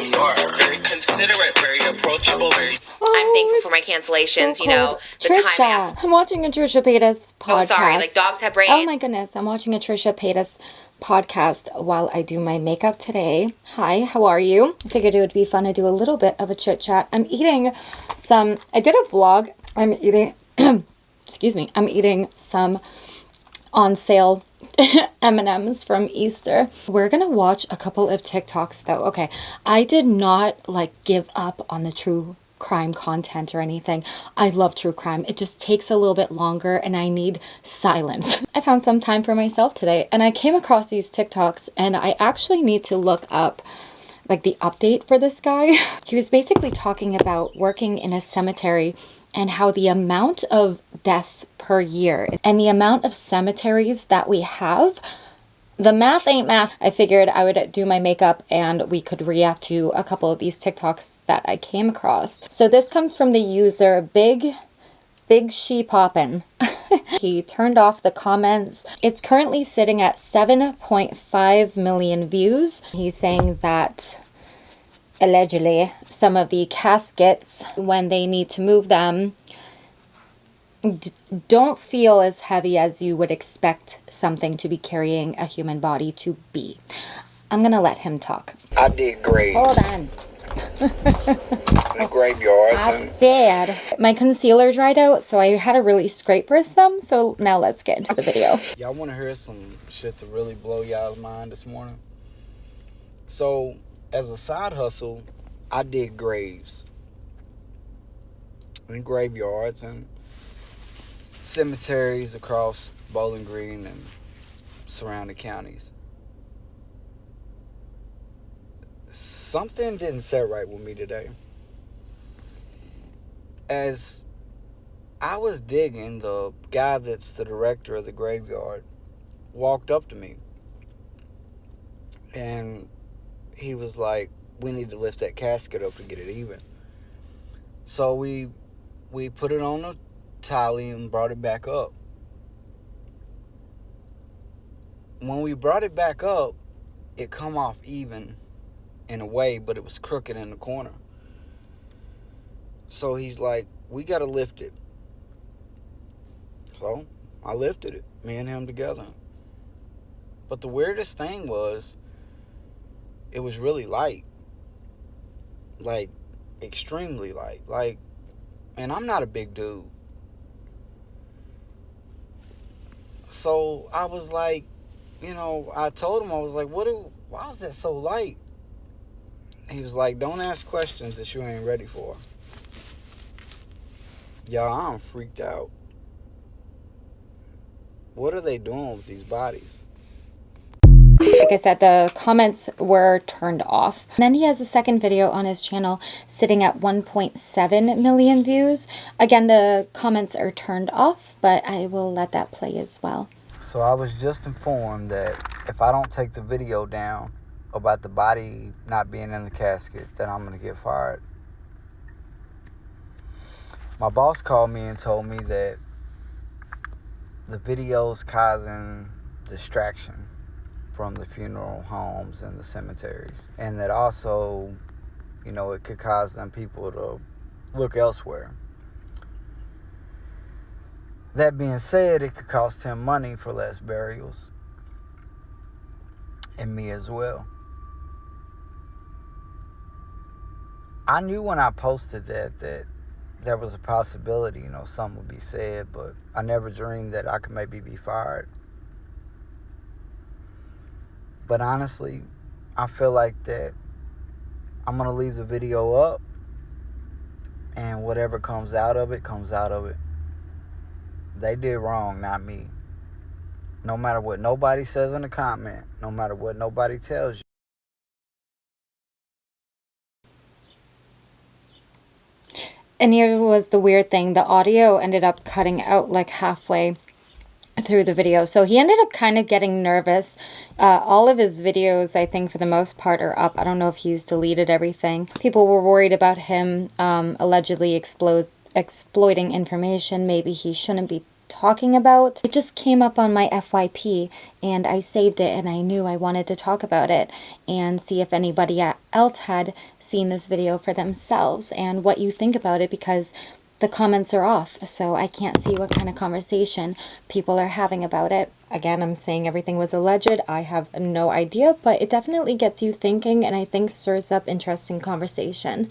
You are very considerate, very approachable, very... I'm thankful for my cancellations, so you know, the Trisha. time it has. I'm watching a Trisha Paytas podcast. Oh, sorry, like dogs have brains. Oh my goodness, I'm watching a Trisha Paytas podcast while I do my makeup today. Hi, how are you? I figured it would be fun to do a little bit of a chit chat. I'm eating some, I did a vlog. I'm eating, excuse me, I'm eating some on sale M&Ms from Easter. We're gonna watch a couple of TikToks though. Okay, I did not like give up on the true crime content or anything. I love true crime. It just takes a little bit longer and I need silence. I found some time for myself today and I came across these TikToks and I actually need to look up like the update for this guy. He was basically talking about working in a cemetery and how the amount of deaths per year and the amount of cemeteries that we have, the math ain't math. I figured I would do my makeup and we could react to a couple of these TikToks that I came across. So this comes from the user Big She Poppin'. He turned off the comments. It's currently sitting at 7.5 million views. He's saying that allegedly some of the caskets, when they need to move them, don't feel as heavy as you would expect something to be carrying a human body to be. I'm gonna let him talk. I did graves. Hold on. In graveyards. I said my concealer dried out, so I had to really scrape for some. So now let's get into the video. Y'all want to hear some shit to really blow y'all's mind this morning? So, as a side hustle, I did graves in graveyards and cemeteries across Bowling Green and surrounding counties. Something didn't set right with me today. As I was digging, the guy that's the director of the graveyard walked up to me and he was like, we need to lift that casket up to get it even. So we put it on a tally and brought it back up. When we brought it back up, it come off even in a way, but it was crooked in the corner. So he's like, we got to lift it. So I lifted it, me and him together. But the weirdest thing was, it was really light. Like, extremely light. Like, and I'm not a big dude. So I was like, you know, I told him, I was like, why is that so light? He was like, don't ask questions that you ain't ready for. Y'all, I'm freaked out. What are they doing with these bodies? Like I said, the comments were turned off. And then he has a second video on his channel sitting at 1.7 million views. Again, the comments are turned off, but I will let that play as well. So I was just informed that if I don't take the video down about the body not being in the casket, then I'm going to get fired. My boss called me and told me that the video's causing distraction from the funeral homes and the cemeteries. And that also, you know, it could cause them people to look elsewhere. That being said, it could cost him money for less burials. And me as well. I knew when I posted that there was a possibility, you know, something would be said, but I never dreamed that I could maybe be fired. But honestly, I feel like that I'm going to leave the video up, and whatever comes out of it, comes out of it. They did wrong, not me. No matter what nobody says in the comment, no matter what nobody tells you. And here was the weird thing. The audio ended up cutting out like halfway through the video. So he ended up kind of getting nervous. All of his videos, I think for the most part, are up. I don't know if he's deleted everything. People were worried about him allegedly exploiting information. Maybe he shouldn't be talking about. It just came up on my FYP and I saved it, and I knew I wanted to talk about it and see if anybody else had seen this video for themselves and what you think about it, because the comments are off, so I can't see what kind of conversation people are having about it. Again, I'm saying everything was alleged. I have no idea, but it definitely gets you thinking, and I think stirs up interesting conversation.